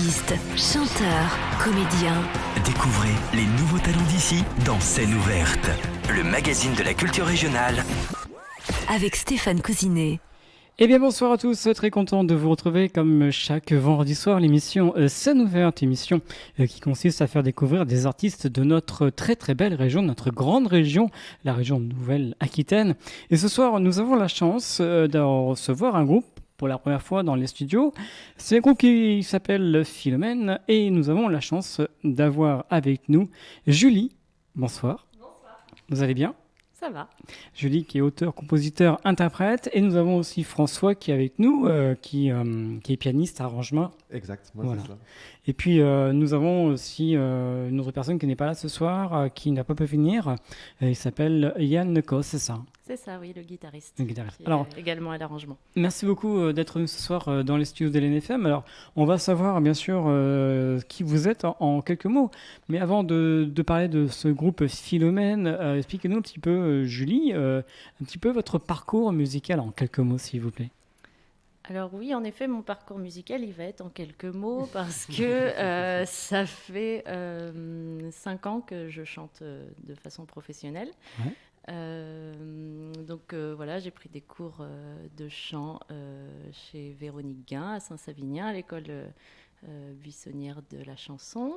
Artistes, chanteurs, comédiens. Découvrez les nouveaux talents d'ici dans Scène ouverte, le magazine de la culture régionale. Avec Stéphane Cousinet. Eh bien bonsoir à tous, très content de vous retrouver comme chaque vendredi soir l'émission Scène ouverte, émission qui consiste à faire découvrir des artistes de notre très très belle région, notre grande région, la région Nouvelle-Aquitaine. Et ce soir nous avons la chance de recevoir un groupe pour la première fois dans les studios. C'est un groupe qui s'appelle Philomène et nous avons la chance d'avoir avec nous Julie. Bonsoir. Bonsoir. Vous allez bien ? Ça va. Julie qui est auteur, compositeur, interprète. Et nous avons aussi François qui est avec nous, qui est pianiste, arrangement. Exact, moi Voilà. c'est ça. Et puis nous avons aussi une autre personne qui n'est pas là ce soir, qui n'a pas pu venir. Il s'appelle Yann Necos, c'est ça ? C'est ça, oui, le guitariste. Le guitariste. Qui est Alors, également à l'arrangement. merci beaucoup d'être venu ce soir dans les studios de l'NFM. Alors, on va savoir bien sûr qui vous êtes en quelques mots. Mais avant de parler de ce groupe Philomène, expliquez-nous un petit peu, Julie, un petit peu votre parcours musical en quelques mots, s'il vous plaît. Alors oui, en effet, mon parcours musical, il va être en quelques mots parce que ça fait 5 ans que je chante de façon professionnelle. Ouais. Donc voilà, j'ai pris des cours de chant chez Véronique Guin à Saint-Savinien, à l'école buissonnière de la chanson.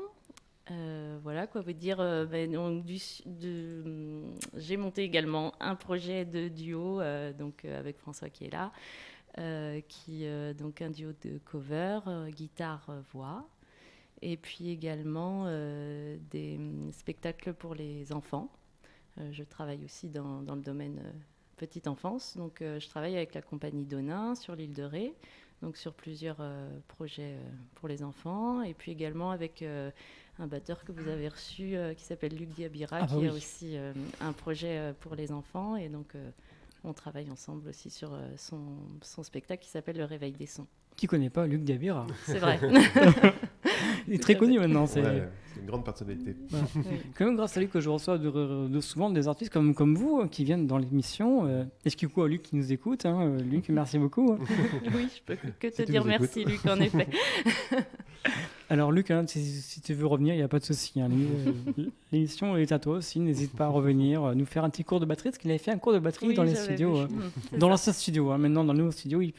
Voilà, quoi vous dire. J'ai monté également un projet de duo donc, avec François qui est là, donc un duo de cover, guitare, voix. Et puis également des spectacles pour les enfants. Je travaille aussi dans le domaine petite enfance. Donc, je travaille avec la compagnie Donin sur l'île de Ré, donc sur plusieurs projets pour les enfants. Et puis également avec un batteur que vous avez reçu qui s'appelle Luc Diabira, qui a aussi un projet pour les enfants. Et donc, on travaille ensemble aussi sur son spectacle qui s'appelle Le Réveil des sons. Qui connaît pas Luc Diabira ? C'est vrai. Il est très connu maintenant. C'est une grande personnalité. Voilà. Quand même grâce à lui que je reçois de souvent des artistes comme vous qui viennent dans l'émission. Est-ce qu'il y a quoi, Luc qui nous écoute Luc, merci beaucoup. Oui, je peux que te Si tu dire nous écoutes. merci, Luc, en effet. Alors Luc, si tu veux revenir, il n'y a pas de souci. L'émission est à toi aussi. N'hésite pas à revenir, nous faire un petit cours de batterie, parce qu'il avait fait un cours de batterie Oui, dans les j'avais studios, vu. C'est dans ça. l'ancien studio. Maintenant, dans le nouveau studio, il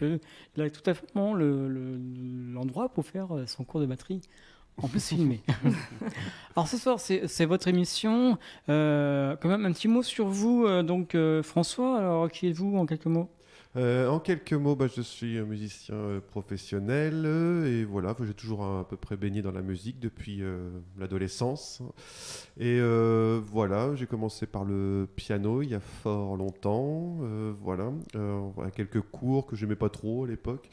a tout à fait l'endroit pour faire son cours de batterie. En plus filmé. Alors ce soir, c'est votre émission. Quand même un petit mot sur vous. François, alors qui êtes-vous en quelques mots ? En quelques mots, je suis musicien professionnel et voilà, j'ai toujours à peu près baigné dans la musique depuis l'adolescence. Et voilà, j'ai commencé par le piano il y a fort longtemps. Voilà, quelques cours que j'aimais pas trop à l'époque.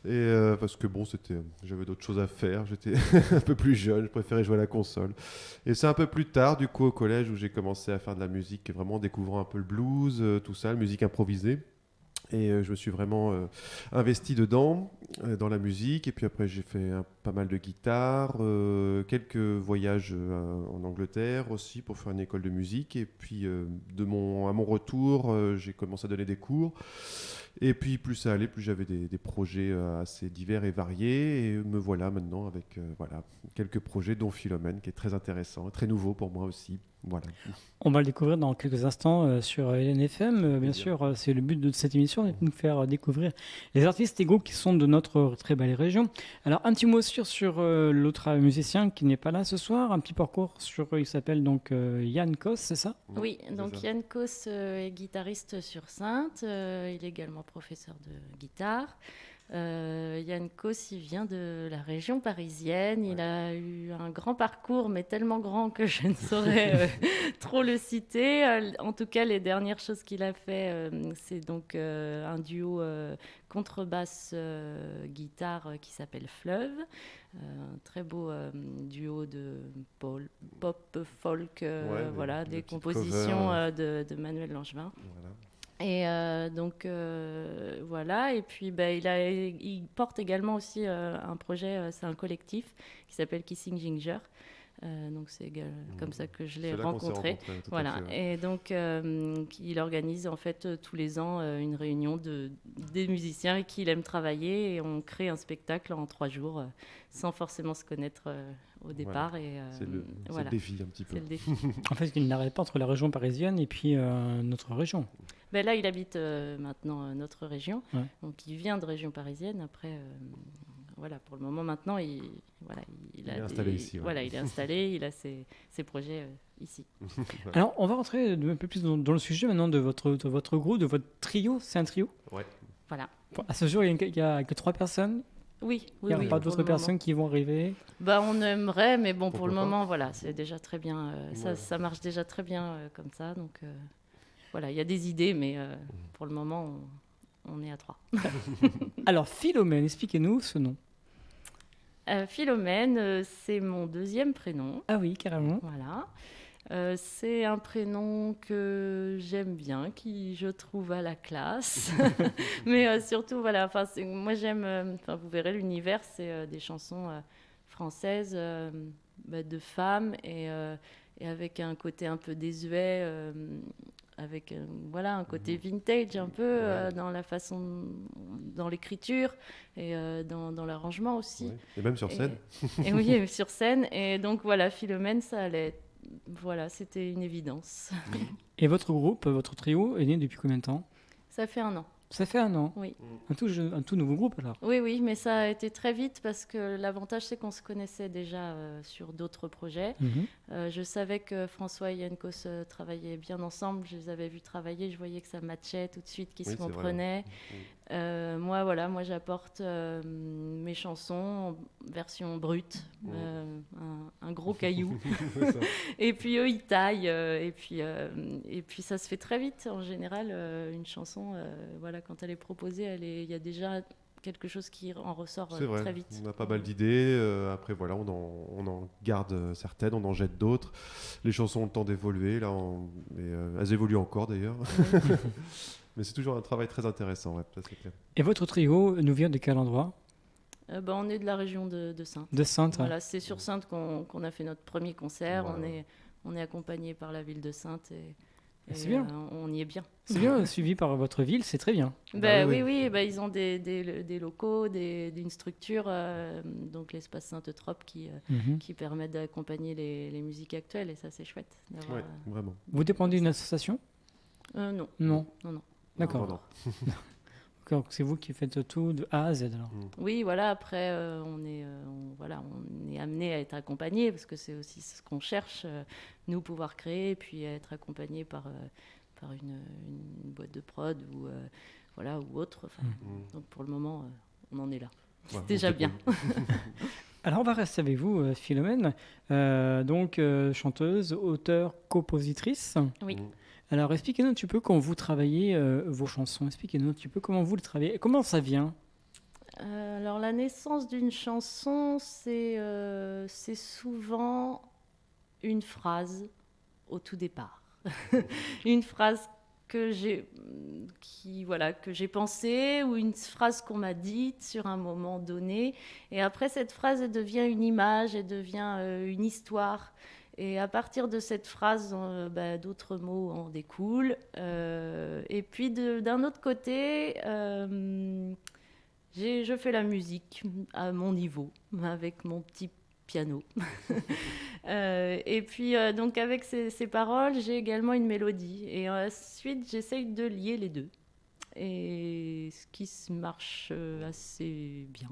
Et parce que j'avais d'autres choses à faire, j'étais un peu plus jeune, je préférais jouer à la console. Et c'est un peu plus tard, du coup, au collège où j'ai commencé à faire de la musique, vraiment en découvrant un peu le blues, tout ça, la musique improvisée. Et je me suis vraiment investi dedans, dans la musique. Et puis après, j'ai fait pas mal de guitare, quelques voyages en Angleterre aussi pour faire une école de musique. Et puis, à mon retour, j'ai commencé à donner des cours. Et puis, plus ça allait, plus j'avais des projets assez divers et variés. Et me voilà maintenant avec quelques projets, dont Philomène, qui est très intéressant, très nouveau pour moi aussi. Voilà. On va le découvrir dans quelques instants sur LNFM. Bien sûr, c'est le but de cette émission, de nous faire découvrir les artistes et groupes qui sont de notre très belle région. Alors, un petit mot sur l'autre musicien qui n'est pas là ce soir. Un petit parcours il s'appelle donc Yann Kos, c'est ça ? Oui, c'est donc ça. Yann Kos est guitariste sur Saintes. Il est également professeur de guitare. Yann Kos, il vient de la région parisienne. Il a eu un grand parcours, mais tellement grand que je ne saurais trop le citer. En tout cas, les dernières choses qu'il a fait, c'est donc un duo contrebasse guitare qui s'appelle Fleuve. Un très beau duo de pop, folk, des compositions de Manuel Langevin. Voilà. Et voilà. Et puis il porte également aussi un projet, c'est un collectif qui s'appelle Kissing Ginger, Donc c'est comme ça que je l'ai C'est là qu'on s'est rencontré. rencontrés, tout à Voilà. fait, ouais. Et donc il organise en fait tous les ans une réunion des musiciens avec qui il aime travailler et on crée un spectacle en 3 jours sans forcément se connaître au départ. Et, C'est le voilà. défi un petit peu. C'est le défi. En fait, il n'arrête pas entre la région parisienne et puis notre région. Ben là, il habite maintenant notre région, Ouais. donc il vient de région parisienne. Après, voilà, pour le moment maintenant, il est installé ici, ouais. Voilà, il est installé, il a ses projets ici. Alors, on va rentrer un peu plus dans le sujet maintenant de votre groupe, de votre trio. C'est un trio. Ouais. Voilà. À ce jour, il n'y a que 3 personnes. Oui, Il oui, n'y a oui. pas pour d'autres le moment. personnes qui vont arriver. Bah, on aimerait, mais bon, pour Pourquoi le pas. moment, voilà, c'est déjà très bien. Ouais. Ça marche déjà très bien comme ça. Donc, voilà, il y a des idées, mais pour le moment, on est à 3. Alors, Philomène, expliquez-nous ce nom. Philomène, c'est mon 2e prénom. Ah oui, carrément. Voilà. C'est un prénom que j'aime bien, qui je trouve à la classe. Mais surtout, voilà, moi j'aime, vous verrez, l'univers, c'est des chansons françaises de femmes et avec un côté un peu désuet, avec voilà, un côté vintage un peu dans la façon, dans l'écriture et dans l'arrangement aussi. Ouais. Et même sur scène. Et oui, et sur scène. Et donc voilà, Philomène, ça allait. Voilà, c'était une évidence. Et votre groupe, votre trio, est né depuis combien de temps? Ça fait 1 an. Ça fait 1 an. Oui. Un tout nouveau groupe alors. Oui, mais ça a été très vite parce que l'avantage, c'est qu'on se connaissait déjà sur d'autres projets. Je savais que François et Yankos travaillaient bien ensemble. Je les avais vus travailler. Je voyais que ça matchait tout de suite, qu'ils Oui, se c'est vrai. comprenaient. Moi, j'apporte mes chansons en version brute, un gros caillou. C'est ça. Et puis eux, ils taillent. Et puis ça se fait très vite. En général, une chanson, voilà, quand elle est proposée, il y a déjà quelque chose qui en ressort C'est vrai. très vite. On a pas mal d'idées. Après, voilà, on en garde certaines, on en jette d'autres. Les chansons ont le temps d'évoluer. Là, elles évoluent encore d'ailleurs. Mais c'est toujours un travail très intéressant, ouais, ça c'est clair. Et votre trio nous vient de quel endroit? On est de la région de Saintes. De Saintes. Voilà, c'est sur Saintes qu'on a fait notre premier concert. Voilà. On est accompagné par la ville de Saintes et C'est bien. On y est bien. C'est bien, suivi par votre ville, c'est très bien. Oui, ils ont des locaux, une structure, donc l'espace Sainte-Trope qui permet d'accompagner les musiques actuelles et ça c'est chouette. Ouais, vraiment. Vous dépendez d'une association? Non. Non. Non. D'accord. Non. Donc c'est vous qui faites tout de A à Z alors. Oui, voilà. Après, on est amené à être accompagné parce que c'est aussi ce qu'on cherche, nous pouvoir créer, et puis être accompagné par une boîte de prod ou autre. Donc pour le moment, on en est là. Voilà, C'est déjà bien. Alors on va rester avec vous, Philomène. Donc chanteuse, auteure, compositrice. Oui. Alors expliquez-nous un petit peu comment vous travaillez vos chansons. Expliquez-nous un petit peu comment vous les travaillez. Comment ça vient? Alors la naissance d'une chanson, c'est souvent une phrase au tout départ. Une phrase que j'ai pensée ou une phrase qu'on m'a dite sur un moment donné. Et après, cette phrase, elle devient une image, elle devient une histoire. Et à partir de cette phrase, d'autres mots en découlent. Et puis d'un autre côté, je fais la musique à mon niveau, avec mon petit piano. Et puis, donc avec ces paroles, j'ai également une mélodie. Et ensuite, j'essaye de lier les deux. Et ce qui marche assez bien.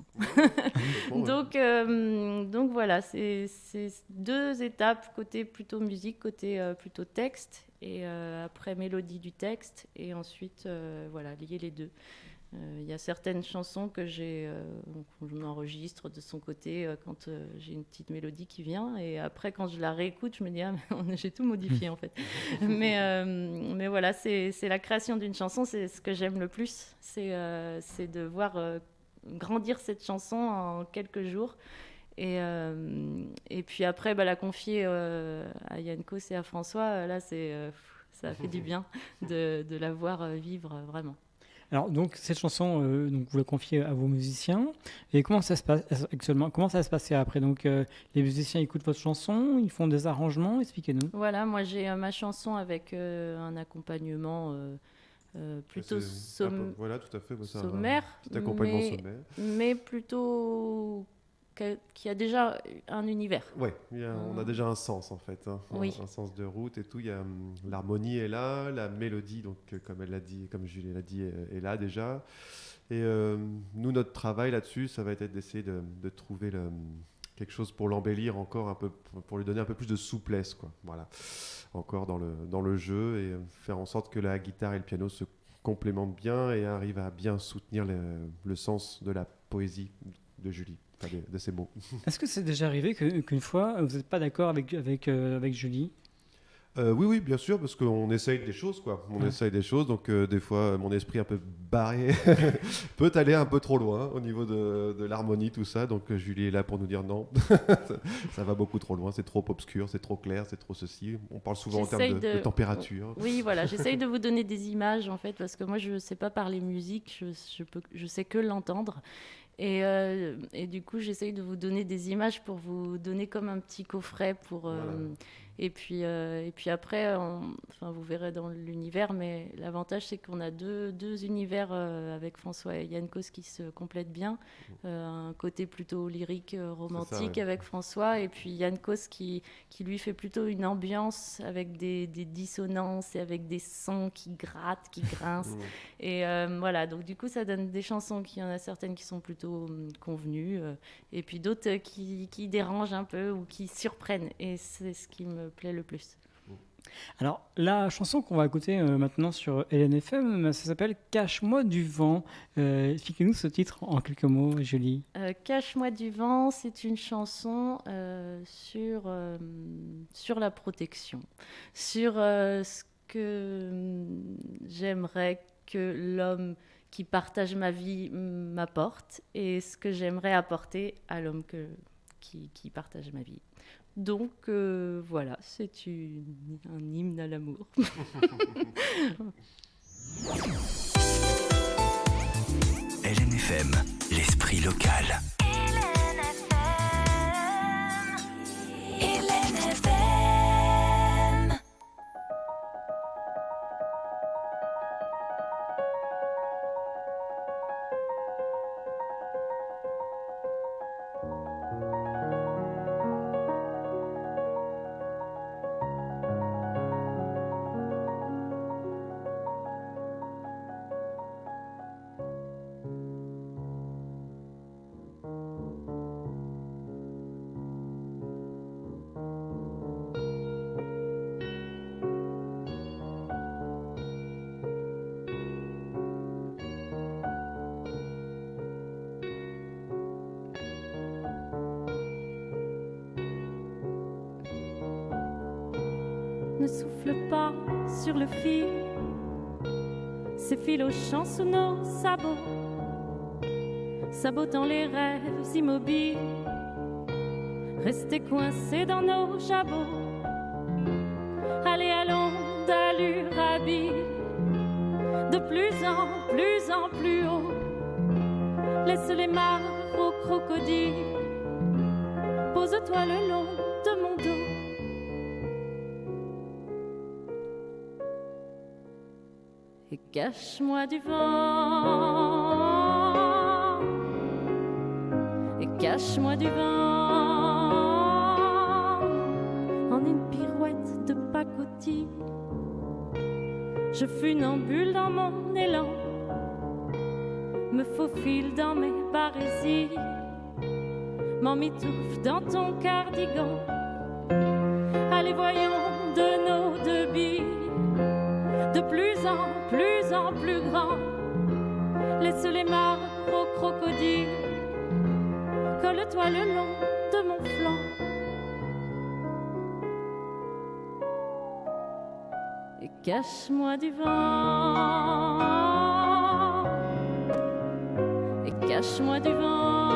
Donc voilà, c'est 2 étapes, côté plutôt musique, côté plutôt texte. Et après, mélodie du texte. Et ensuite, lier les deux. Il y a certaines chansons que qu'on enregistre de son côté quand j'ai une petite mélodie qui vient, et après quand je la réécoute je me dis j'ai tout modifié en fait. mais voilà, c'est la création d'une chanson, c'est ce que j'aime le plus, c'est de voir grandir cette chanson en quelques jours et puis après la confier à Yankos et à François, là ça fait du bien de la voir vivre vraiment. Alors, donc, cette chanson, donc, vous la confiez à vos musiciens. Et comment ça se passe actuellement? Comment ça va se passer après? Donc, les musiciens écoutent votre chanson, ils font des arrangements. Expliquez-nous. Voilà, moi j'ai ma chanson avec un accompagnement plutôt Voilà, tout à fait. Bah, c'est sommaire, un petit accompagnement mais, sommaire. mais plutôt qui a déjà un univers. Ouais, on a déjà un sens en fait, hein. Oui. Un sens de route et tout. Il y a l'harmonie est là, la mélodie, donc comme elle l'a dit, comme Julie l'a dit, est là déjà. Et nous, notre travail là-dessus, ça va être d'essayer de trouver quelque chose pour l'embellir encore un peu, pour lui donner un peu plus de souplesse, quoi. Voilà, encore dans le jeu et faire en sorte que la guitare et le piano se complémentent bien et arrivent à bien soutenir le sens de la poésie de Julie. Enfin, de ces mots. Est-ce que c'est déjà arrivé qu'une fois, vous n'êtes pas d'accord avec Julie? Oui, bien sûr, parce qu'on essaye des choses, quoi. On essaye des choses, donc des fois, mon esprit un peu barré peut aller un peu trop loin au niveau de l'harmonie, tout ça. Donc Julie est là pour nous dire non, ça va beaucoup trop loin, c'est trop obscur, c'est trop clair, c'est trop ceci. On parle souvent en termes de température. Oui, voilà, j'essaye de vous donner des images, en fait, parce que moi, je ne sais pas parler musique, je sais que l'entendre. Et du coup, j'essaye de vous donner des images pour vous donner comme un petit coffret pour... Voilà. Et puis après, vous verrez dans l'univers, mais l'avantage, c'est qu'on a deux univers avec François et Yann Kos qui se complètent bien. Un côté plutôt lyrique, romantique ça, ouais. avec François, et puis Yann Kos qui lui fait plutôt une ambiance avec des dissonances et avec des sons qui grattent, qui grincent. Et voilà, donc du coup, ça donne des chansons il y en a certaines qui sont plutôt convenues, et puis d'autres qui dérangent un peu ou qui surprennent. Et c'est ce qui me plaît le plus. Alors, la chanson qu'on va écouter maintenant sur LNFM, ça s'appelle « Cache-moi du vent ». Expliquez-nous ce titre en quelques mots, Julie. Cache-moi du vent, c'est une chanson sur la protection, sur ce que j'aimerais que l'homme qui partage ma vie m'apporte et ce que j'aimerais apporter à l'homme qui partage ma vie. Donc voilà, c'est un hymne à l'amour. LNFM, l'esprit local. LNFM. Ne souffle pas sur le fil, ces fils au chant sous nos sabots, sabotant les rêves immobiles, restés coincés dans nos jabots. Allez, allons d'allure habile, de plus en plus haut, laisse les mares aux crocodiles, pose-toi le long de mon dos. Et cache-moi du vent, et cache-moi du vent, en une pirouette de pacotille, je funambule dans mon élan, me faufile dans mes barésies, m'emmitouffe dans ton cardigan. Allez, voyons de nos deux billes, de plus en plus grand, laisse les mares aux crocodiles, colle-toi le long de mon flanc. Et cache-moi du vent, et cache-moi du vent,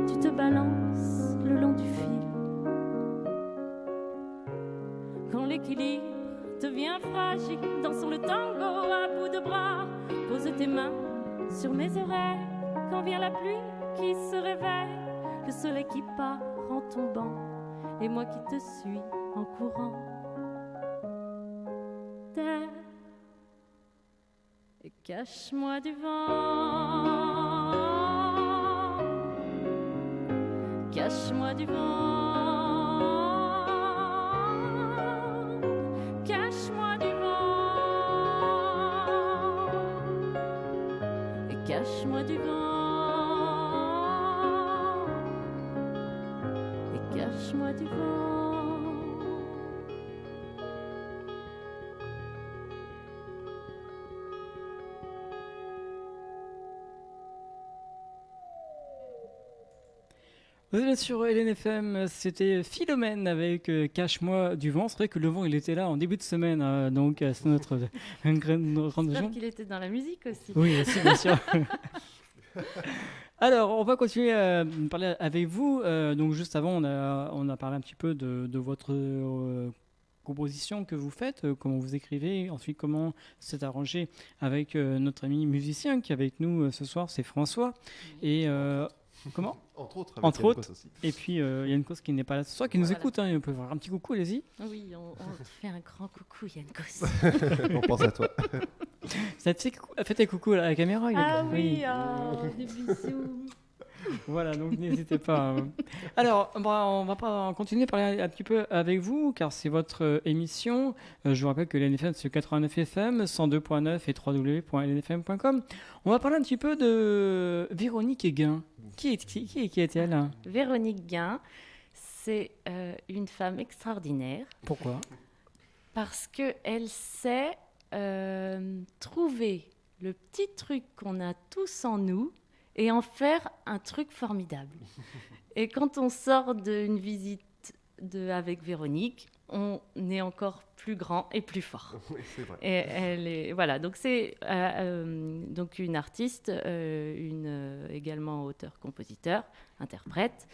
tu te balances le long du fil, quand l'équilibre Deviens fragile, dansons le tango à bout de bras. Pose tes mains sur mes oreilles. Quand vient la pluie qui se réveille, le soleil qui part en tombant, et moi qui te suis en courant. Terre, et cache-moi du vent, cache-moi du vent, cache-moi du vent, et cache-moi du vent. Cache-moi du vent. Vous êtes sur LNFM, c'était Philomène avec Cache-moi du vent. C'est vrai que le vent il était là en début de semaine, donc c'est notre grande J'espère région. qu'il était dans la musique aussi. Oui, aussi, bien sûr. Alors, on va continuer à parler avec vous. Donc, juste avant, on a parlé un petit peu de votre composition que vous faites, comment vous écrivez, ensuite comment c'est arrangé avec notre ami musicien qui est avec nous ce soir, c'est François. Et comment Entre autres, avec Entre Yann autres. Goss aussi. Et puis, il y a une cause qui n'est pas là ce soir, qui nous Voilà. écoute. Hein, on peut faire un petit coucou, allez-y. Oui, on te fait un grand coucou, Yann Goss. On pense à toi. Ça te fait faites coucou à la caméra. Ah Yann. oui, oh, des bisous. Voilà, donc n'hésitez pas. Alors, on va pas continuer à parler un petit peu avec vous, car c'est votre émission. Je vous rappelle que l'NFM, c'est 89 FM, 102.9 et www.lnfm.com. On va parler un petit peu de Véronique Guin. Qui est-elle? Véronique Guin, c'est une femme extraordinaire Pourquoi? parce qu'elle sait trouver le petit truc qu'on a tous en nous et en faire un truc formidable. Et quand on sort d'une visite avec Véronique, on est encore plus grand et plus fort. Oui, c'est vrai. Et elle est, voilà, donc c'est donc une artiste, également auteur-compositeur, interprète.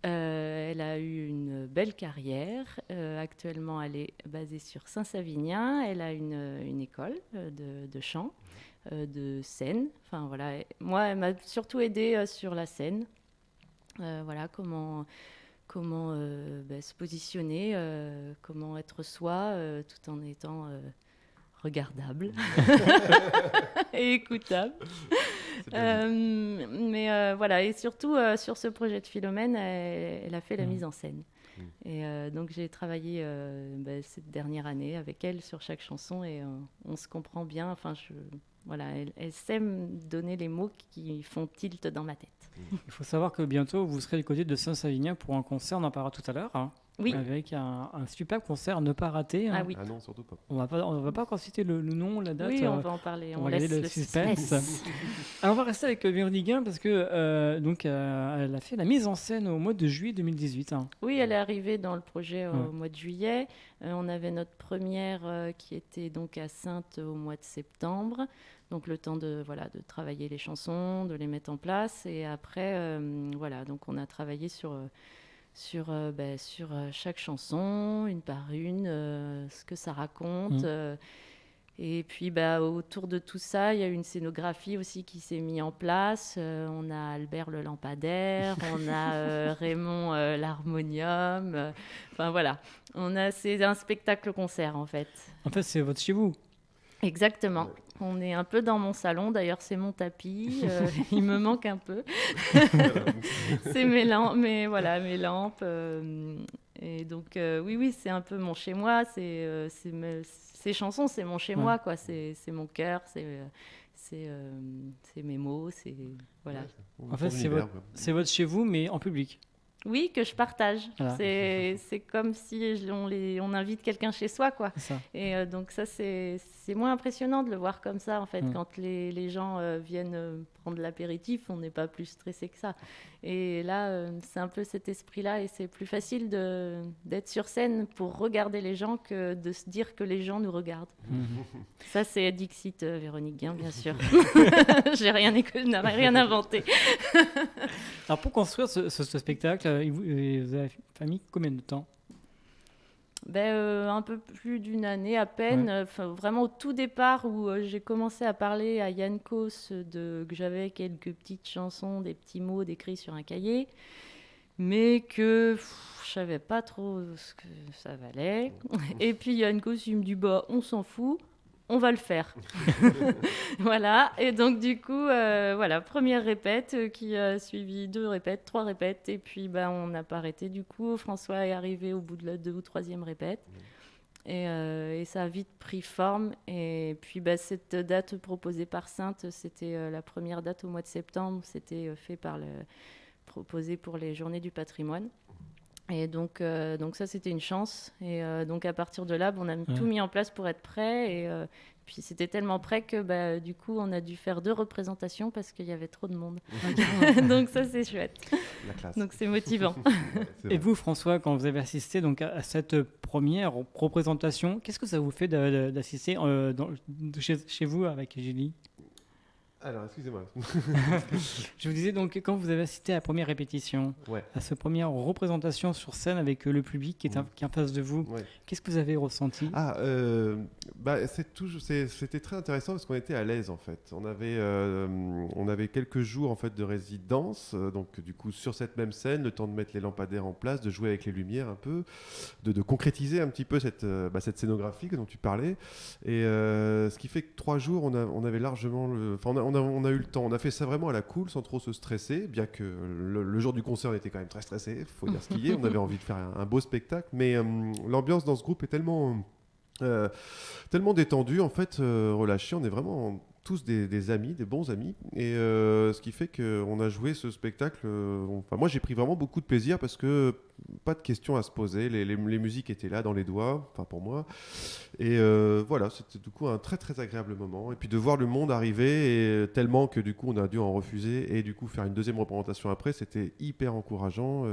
Elle a eu une belle carrière. Actuellement, elle est basée sur Saint-Savinien. Elle a une école de chant, de scène. Enfin, voilà. Moi, elle m'a surtout aidée sur la scène. Voilà, comment se positionner, comment être soi, tout en étant regardable et écoutable. Mais voilà, et surtout sur ce projet de Philomène, elle a fait la mise en scène. Et donc j'ai travaillé cette dernière année avec elle sur chaque chanson et on se comprend bien. Enfin, voilà, elle sait me donner les mots qui font tilt dans ma tête. Il faut savoir que bientôt, vous serez du côté de Saint-Savinien pour un concert, on en parlera tout à l'heure, hein, Oui. avec un super concert à ne pas rater. Hein. Ah oui. Ah non, surtout pas. On va pas encore citer le nom, la date. Oui, on va en parler. on On va laisse garder le le suspense. suspense. Alors, on va rester avec Véronique Guin parce que donc elle a fait la mise en scène au mois de juillet 2018. Hein. Oui, elle est arrivée dans le projet Ouais. au mois de juillet. On avait notre première qui était donc à Saintes au mois de septembre. Donc le temps de travailler les chansons, de les mettre en place. Et après, voilà, donc on a travaillé sur chaque chanson, une par une, ce que ça raconte. Et puis autour de tout ça, il y a une scénographie aussi qui s'est mise en place. On a Albert le lampadaire, on a Raymond l'harmonium. Enfin voilà, c'est un spectacle-concert en fait. En fait, c'est votre chez vous. Exactement. Ouais. On est un peu dans mon salon. D'ailleurs, c'est mon tapis. Il me manque un peu. C'est mes lampes, mes lampes. Et donc, oui, c'est un peu mon chez-moi. Ces chansons, c'est mon chez-moi, quoi. C'est mon cœur, c'est mes mots, c'est voilà. En fait, c'est votre chez vous, mais en public. Oui, que je partage. Voilà. C'est comme si on invite quelqu'un chez soi, quoi. C'est ça. Et donc ça, c'est moins impressionnant de le voir comme ça, en fait. Quand les gens viennent prendre l'apéritif, on n'est pas plus stressé que ça. Et là, c'est un peu cet esprit-là, et c'est plus facile d'être sur scène pour regarder les gens que de se dire que les gens nous regardent. Ça, c'est Dixit, Véronique Guin, bien sûr. Je n'aurais rien inventé. Alors, pour construire ce spectacle, vous avez mis combien de temps? Un peu plus d'une année à peine. Vraiment au tout départ où j'ai commencé à parler à Yann Kos que j'avais quelques petites chansons, des petits mots décrits sur un cahier, mais que je savais pas trop ce que ça valait. Et puis Yann Kos, il me dit on s'en fout. On va le faire. Voilà. Et donc, du coup, première répète qui a suivi 2 répètes, 3 répètes. Et puis, on n'a pas arrêté. Du coup, François est arrivé au bout de la 2e ou 3e répète. Et ça a vite pris forme. Et puis, cette date proposée par Sainte, c'était la première date au mois de septembre. C'était proposé pour les Journées du patrimoine. Et donc ça, c'était une chance. Et donc, à partir de là, on a tout mis en place pour être prêt. Et puis, c'était tellement prêt que, du coup, on a dû faire 2 représentations parce qu'il y avait trop de monde. Donc, ça, c'est chouette. La classe. Donc, c'est motivant. Et vous, François, quand vous avez assisté donc, à cette première représentation, qu'est-ce que ça vous fait d'assister chez vous avec Julie ? Alors, excusez-moi. Je vous disais donc, quand vous avez assisté à la première répétition, à cette première représentation sur scène avec le public qui est en face de vous, qu'est-ce que vous avez ressenti ? C'était très intéressant parce qu'on était à l'aise en fait. On avait quelques jours en fait de résidence, donc du coup sur cette même scène, le temps de mettre les lampadaires en place, de jouer avec les lumières un peu, de concrétiser un petit peu cette scénographie dont tu parlais. Et ce qui fait que 3 jours, on avait largement on a eu le temps. On a fait ça vraiment à la cool, sans trop se stresser, bien que le jour du concert, on était quand même très stressé. Il faut dire ce qu'il y est. On avait envie de faire un beau spectacle, mais l'ambiance dans ce groupe est tellement détendue, en fait, relâchée. On est vraiment tous des amis, des bons amis, et ce qui fait qu'on a joué ce spectacle. Moi, j'ai pris vraiment beaucoup de plaisir parce que pas de questions à se poser. Les musiques étaient là dans les doigts, enfin pour moi. Et c'était du coup un très très agréable moment. Et puis de voir le monde arriver, et tellement que du coup on a dû en refuser et du coup faire une 2e représentation après, c'était hyper encourageant.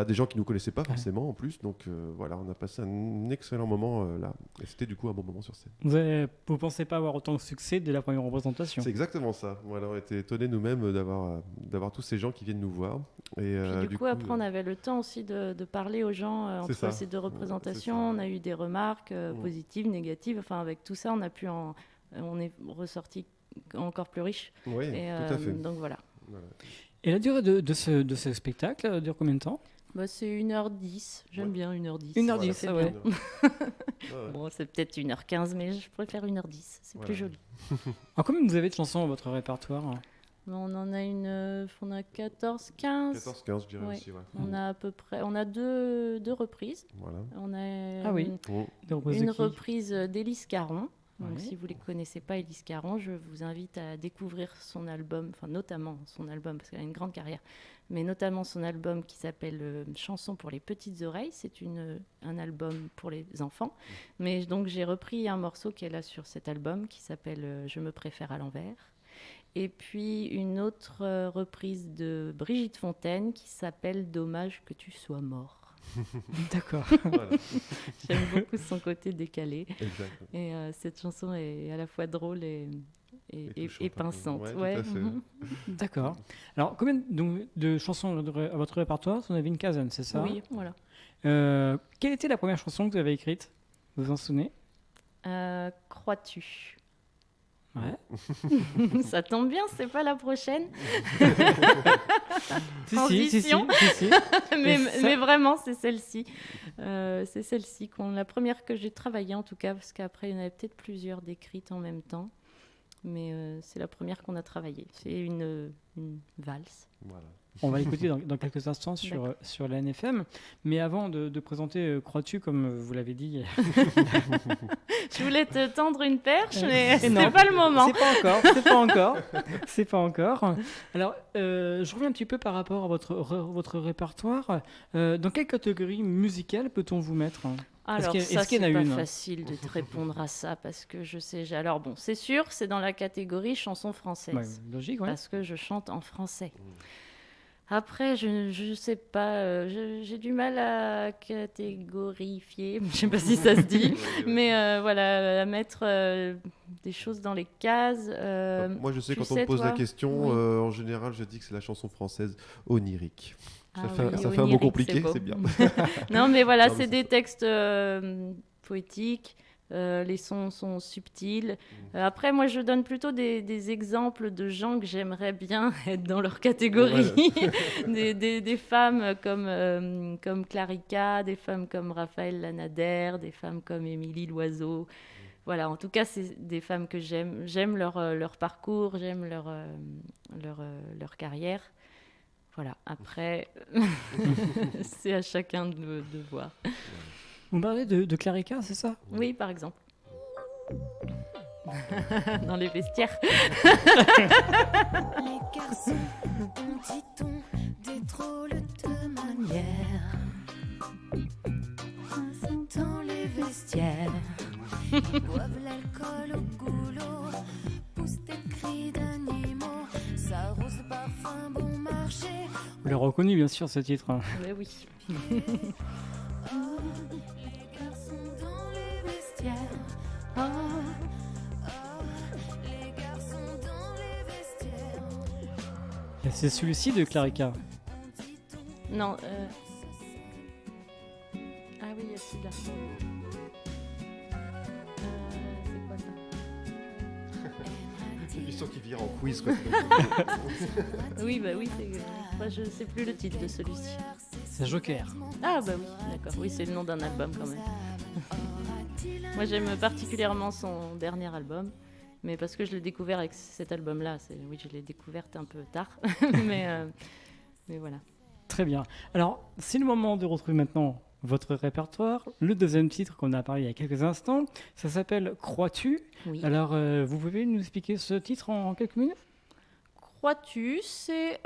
Des gens qui nous connaissaient pas forcément en plus. Donc on a passé un excellent moment là. Et c'était du coup un bon moment sur scène. Vous pensez pas avoir autant de succès dès la première représentation ? C'est exactement ça. Voilà, on était étonnés nous-mêmes d'avoir tous ces gens qui viennent nous voir. Et puis du coup, après, on avait le temps aussi de parler aux gens entre ces 2 représentations. On a eu des remarques positives, négatives. Enfin, avec tout ça, on est ressorti encore plus riche. Oui, tout à fait. Donc voilà. Et la durée de ce spectacle dure combien de temps ? C'est 1h10. J'aime bien 1h10. 1h10, c'est vrai. Bon, c'est peut-être 1h15, mais je préfère 1h10. C'est plus joli. Alors, combien vous avez de chansons dans votre répertoire ? On en a on a 14, 15. 14, 15, je dirais aussi, ouais. On a à peu près, on a deux reprises. Voilà. On a une reprise d'Élise Caron. Donc, si vous ne les connaissez pas, Élise Caron, je vous invite à découvrir son album, enfin notamment son album, parce qu'elle a une grande carrière, mais notamment son album qui s'appelle Chansons pour les petites oreilles. C'est un album pour les enfants. Mais donc, j'ai repris un morceau qu'elle a sur cet album qui s'appelle Je me préfère à l'envers. Et puis une autre reprise de Brigitte Fontaine qui s'appelle Dommage que tu sois mort. D'accord. Voilà. J'aime beaucoup son côté décalé. Exactement. Et cette chanson est à la fois drôle et pinçante. Ouais, tout à fait. D'accord. Alors, combien de chansons à votre répertoire ? Vous en avez une quinzaine, c'est ça ? Oui, voilà. Quelle était la première chanson que vous avez écrite ? Vous vous en souvenez ? Crois-tu ? Ouais. Ça tombe bien, c'est pas la prochaine. Si. mais vraiment, c'est celle-ci. C'est celle-ci, la première que j'ai travaillée en tout cas, parce qu'après, il y en avait peut-être plusieurs décrites en même temps. Mais c'est la première qu'on a travaillée. C'est une valse. Voilà. On va l'écouter dans quelques instants sur la NFM. Mais avant de présenter Crois-tu, comme vous l'avez dit... Je voulais te tendre une perche, mais c'est pas le moment. C'est pas encore. Alors, je reviens un petit peu par rapport à votre répertoire. Dans quelle catégorie musicale peut-on vous mettre ? Alors, ça, c'est pas facile de te répondre à ça, parce que je sais... Alors bon, c'est sûr, c'est dans la catégorie chanson française. Logique, ouais. Parce que je chante en français. Après, je sais pas, j'ai du mal à catégorifier, je sais pas si ça se dit, mais à mettre des choses dans les cases. Moi, je sais, quand on me pose la question, en général, je dis que c'est la chanson française onirique. Ah Ça oui, fait un mot onirique, compliqué, beau. c'est bien. Non, mais voilà, Non, mais c'est c'est des ça. textes poétiques. Les sons sont subtils. Après, moi, je donne plutôt des exemples de gens que j'aimerais bien être dans leur catégorie. Des femmes comme Clarica, des femmes comme Raphaël Lanader, des femmes comme Émilie Loiseau. Voilà, en tout cas, c'est des femmes que j'aime. J'aime leur parcours, j'aime leur carrière. Voilà, après, c'est à chacun de voir. Vous parlez de Clarica, c'est ça? Oui, par exemple. Dans les vestiaires. Les garçons ont, dit-on, des drôles de manières. Dans les vestiaires, ils boivent l'alcool au goulot, poussent des cris d'animaux, s'arrosent de parfum bon marché. Vous l'avez reconnu, bien sûr, ce titre. Mais oui. Oh, les garçons dans les vestiaires. Oh, oh, les garçons dans les vestiaires. Et c'est celui-ci de Clarica. Non. Ah oui, il y a celui-là. C'est quoi ça? C'est une question qui vire en quiz. Quoi. Oui, bah oui, moi je sais plus le titre de celui-ci. C'est Joker. Ah bah oui, d'accord. Oui, c'est le nom d'un album quand même. Moi j'aime particulièrement son dernier album, mais parce que je l'ai découvert avec cet album-là. Oui, je l'ai découverte un peu tard, mais voilà. Très bien. Alors, c'est le moment de retrouver maintenant votre répertoire. Le deuxième titre qu'on a parlé il y a quelques instants, ça s'appelle Crois-tu. Oui. Alors, vous pouvez nous expliquer ce titre en quelques minutes? Crois-tu, c'est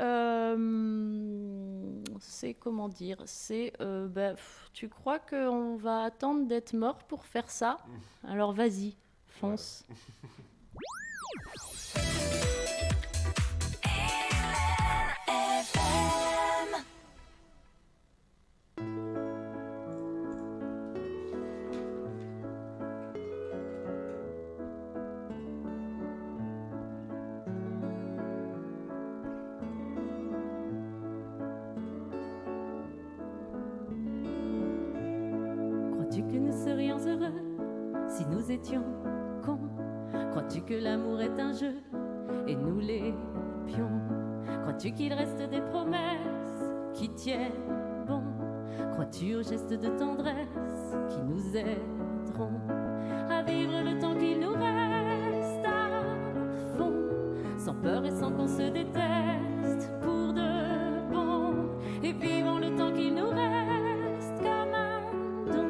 comment dire, tu crois qu'on va attendre d'être mort pour faire ça? Alors vas-y, fonce. Crois-tu que nous serions heureux si nous étions cons? Crois-tu que l'amour est un jeu et nous les pions? Crois-tu qu'il reste des promesses qui tiennent bon? Crois-tu aux gestes de tendresse qui nous aideront à vivre le temps qu'il nous reste à fond, sans peur et sans qu'on se déteste pour de bon, et vivons le temps qu'il nous reste comme un don,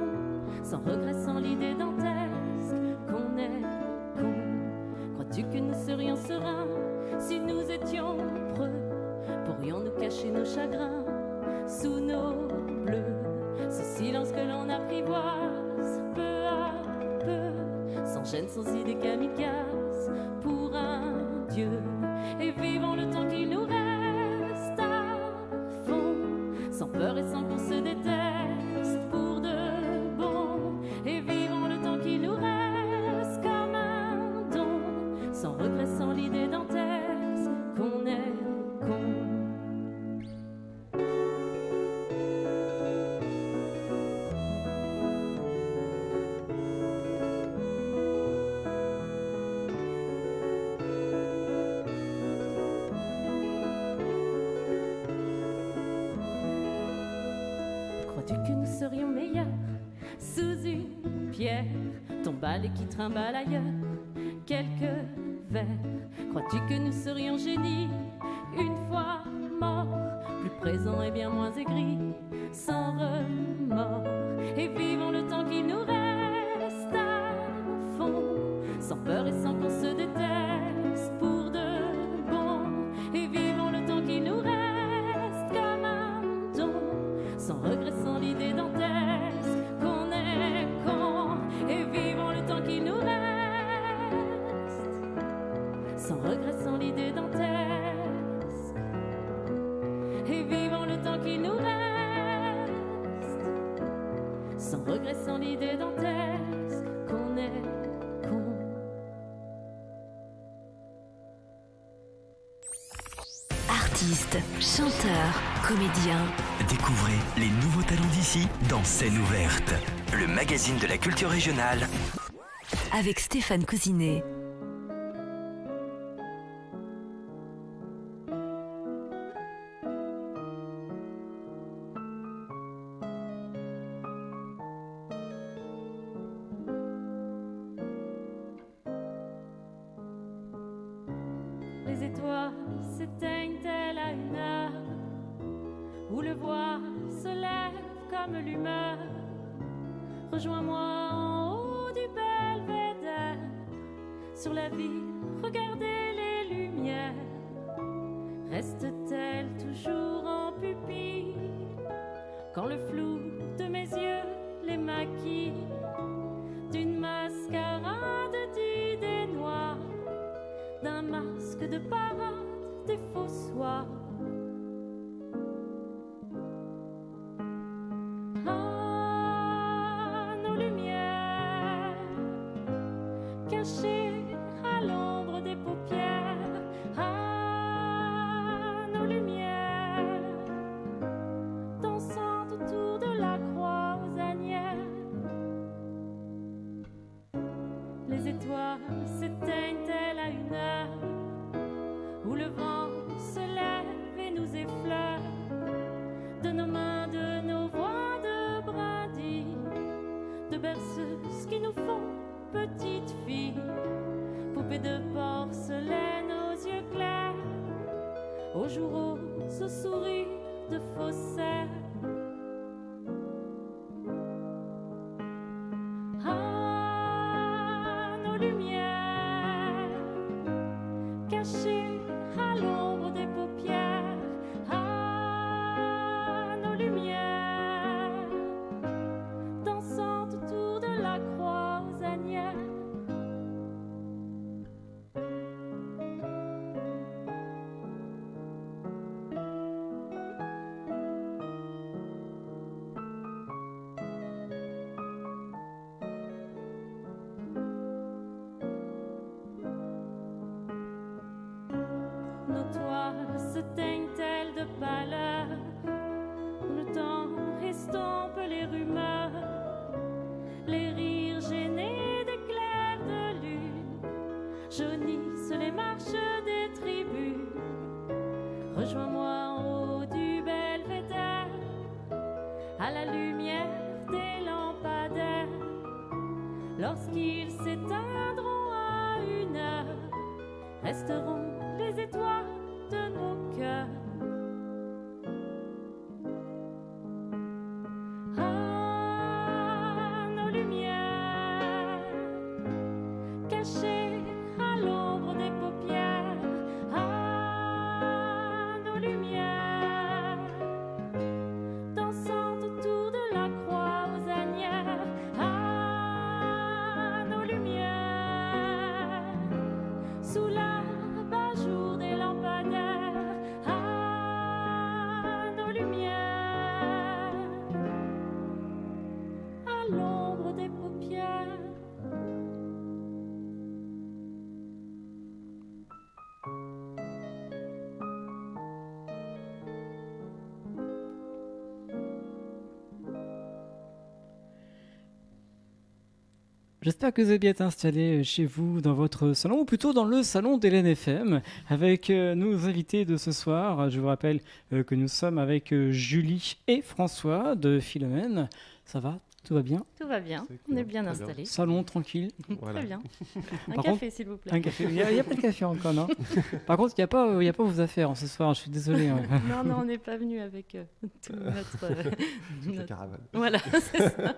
sans regret, sans l'idée dantesque qu'on est con. Crois-tu que nous serions sereins si nous étions preux? Pourrions-nous cacher nos chagrins sous nos bleus? Ce silence que l'on apprivoise peu à peu, sans gêne, sans idée kamikaze, pour un Dieu. Et vivons le temps qu'il nous reste à fond, sans peur et sans qu'on se déteste pour de bon. Et vivons le temps qu'il nous reste comme un don, sans regret, sans l'idée dantesque qu'on est con. Crois-tu que nous serions meilleurs sous une pierre, ton balai qui trimballe ailleurs quelques vers? Crois-tu que nous serions génies une fois morts, plus présents et bien moins aigris, sans remords? Et vivons le temps qui nous reste à fond, sans peur et sans qu'on se déteste pour de bon. Et vivons le temps qui nous reste comme un don, sans regret, sans l'idée dantesque qu'on est con. Et vivons le temps qui nous reste, sans regret, sans l'idée dantesque. Et vivons le temps qui nous reste, sans regret, sans l'idée dantesque qu'on est con. Artistes, chanteurs, comédiens. Découvrez les nouveaux talents d'ici dans Scène ouverte, le magazine de la culture régionale. Avec Stéphane Cousinet. Les étoiles s'éteignent-elles à une heure où le voile se lève comme l'humeur? Rejoins-moi en haut du belvédère, sur la ville, regardez les lumières. Restent-elles toujours en pupille quand le flou de mes yeux les maquille d'une mascarade d'idées noires, d'un masque de parade des faux soirs? Ah, nos lumières cachées à l'ombre des paupières. Ah, nos lumières dansant autour de la croisanière. Les étoiles s'éteignent-elles à une heure où le vent se lève et nous effleure de nos mains, de nos voix de brindilles, de berceuses qui nous font petites filles, poupées de porcelaine aux yeux clairs, aux joues roses, aux souris de faussaires. Ah, nos lumières cachées à l'ombre des paupières. Ah, nos lumières dansant autour de la croisanière. Nos toiles se teignent-elles de pâleur où le temps estompe les rumeurs, les rires gênés d'éclairs de lune jaunissent les marches des tribus. Rejoins-moi en haut du belvédère, à la lumière des lampadaires. Lorsqu'ils s'éteindront à une heure, resteront les étoiles de nos cœurs. Ah, nos lumières cachées à l'ombre des paupières. Ah, nos lumières dansant autour de la croisanière. Ah, nos lumières sous la jour des lampadaires. Ah, nos lumières à l'ombre des paupières. J'espère que vous êtes bien installés chez vous, dans votre salon, ou plutôt dans le salon d'Hélène FM, avec nos invités de ce soir. Je vous rappelle que nous sommes avec Julie et François de Philomène. Ça va? Tout va bien? Tout va bien, C'est on est cool, bien très bien. installés. Salon tranquille? Voilà. Très bien. Un Par café, s'il vous plaît. Un café? Il n'y a pas de café encore, non? Par contre, il n'y a pas vos affaires ce soir, je suis désolé. Hein. Non, non, on n'est pas venu avec tout notre... Toute la caravane. Voilà, c'est ça.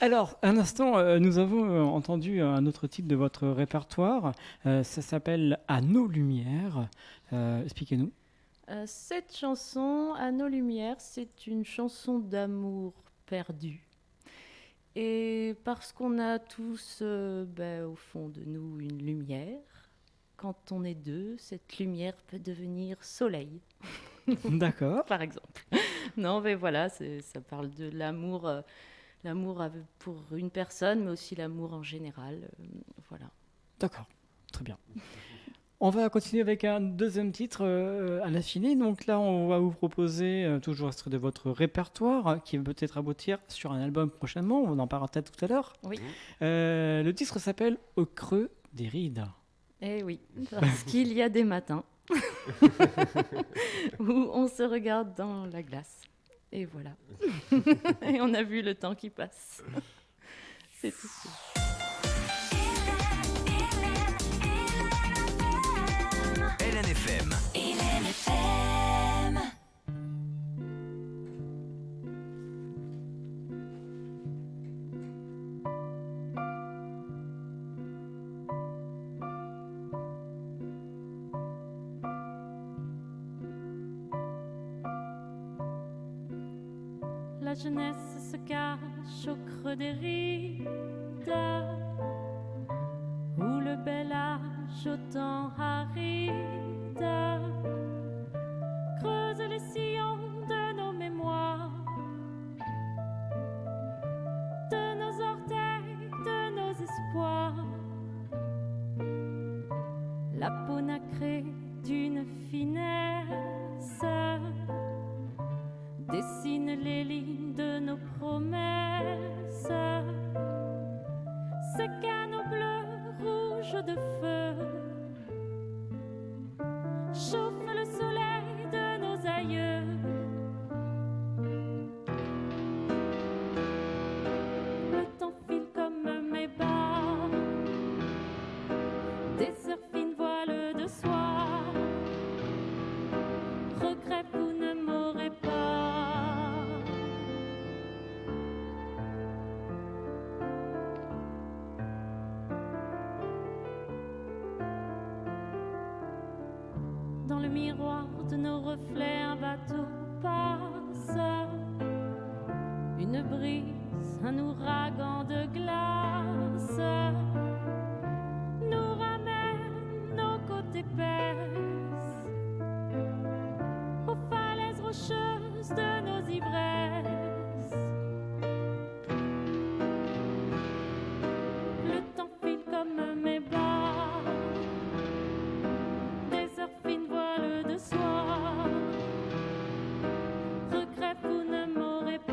Alors, un instant, nous avons entendu un autre titre de votre répertoire. Ça s'appelle À nos lumières. Expliquez-nous. Cette chanson, À nos lumières, c'est une chanson d'amour perdu. Et parce qu'on a tous, au fond de nous, une lumière, quand on est deux, cette lumière peut devenir soleil, D'accord. par exemple. Non, mais voilà, ça parle de l'amour, pour une personne, mais aussi l'amour en général. Voilà. D'accord. Très bien. On va continuer avec un deuxième titre à l'affilée. Donc là, on va vous proposer toujours extrait de votre répertoire qui va peut-être aboutir sur un album prochainement. On en parlera peut-être tout à l'heure. Oui. Le titre s'appelle Au creux des rides. Eh oui, parce qu'il y a des matins où on se regarde dans la glace. Et voilà. Et on a vu le temps qui passe. C'est tout. LNFM. La jeunesse se cache au creux des rides, où le bel âge au temps aride creuse les sillons de nos mémoires, de nos orteils, de nos espoirs. La peau nacrée d'une finesse dessine les lignes de nos promesses. Ces canaux bleus rouges de feu chauffent le soleil de nos aïeux. Le temps file comme mes bas, des heures fines voiles de soie. Regret, vous ne m'aurez pas. Dans le miroir de nos reflets, un bateau passe, une brise, un ouragan de glace nous ramène nos côtes épaisses aux falaises rocheuses de nos ivresses. Le temps file comme mes bas, des heures fines voiles de soie. Regret, vous ne m'aurez pas.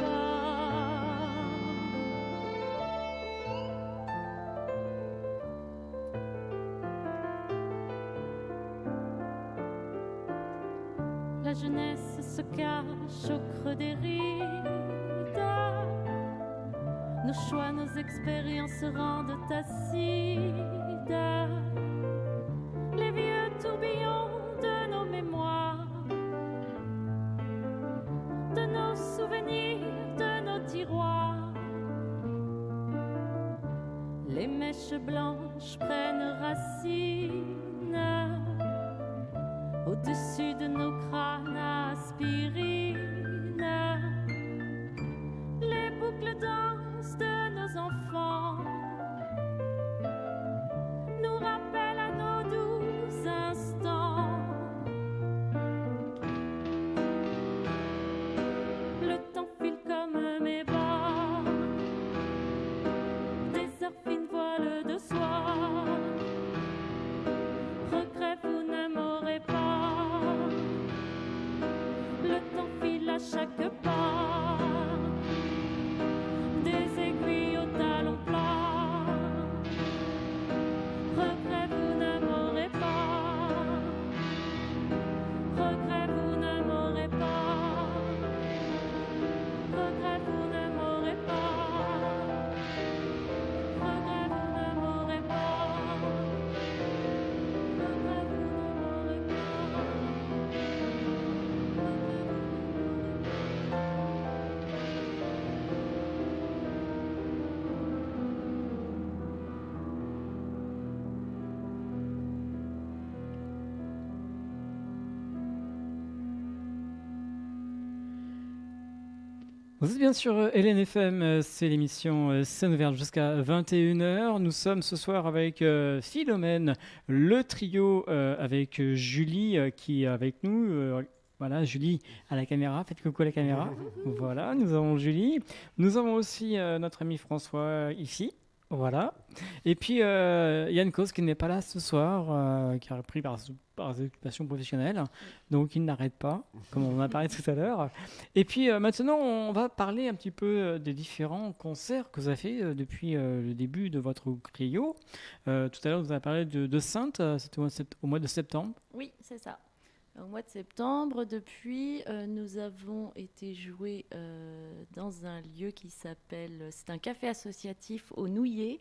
La jeunesse se cache au creux des rides. Nos choix, nos expériences se rendent acides. Les vieux tourbillons de nos mémoires, de nos souvenirs, de nos tiroirs. Les mèches blanches prennent racine au-dessus de nos crânes à aspirine. Les boucles dansent de nos enfants nous rappellent à nos doux instants. Le temps file comme mes bas, des heures fines voiles de soie. Regret, vous ne m'aurez pas. Le temps file à chaque pas, des aiguilles au talon plat. Regret, vous ne m'aurez pas. Regret, vous ne m'aurez pas. Regret, vous ne m'aurez pas. Regret, vous ne m'aurez pas. Regret, vous ne m'aurez pas. Vous êtes bien sûr LNFM, c'est l'émission Scène ouverte jusqu'à 21h. Nous sommes ce soir avec Philomène, le trio avec Julie qui est avec nous. Voilà, Julie à la caméra, faites coucou à la caméra. Voilà, nous avons Julie. Nous avons aussi notre ami François ici. Voilà. Et puis, Yann Cos qui n'est pas là ce soir, qui a repris par des occupations professionnelles. Donc, il n'arrête pas, comme on en a parlé tout à l'heure. Et puis, maintenant, on va parler un petit peu des différents concerts que vous avez fait depuis le début de votre trio. Tout à l'heure, vous avez parlé de Sainte, c'était au mois de septembre. Oui, c'est ça. Au mois de septembre, depuis, nous avons été jouer dans un lieu qui s'appelle... C'est un café associatif au Nouillet,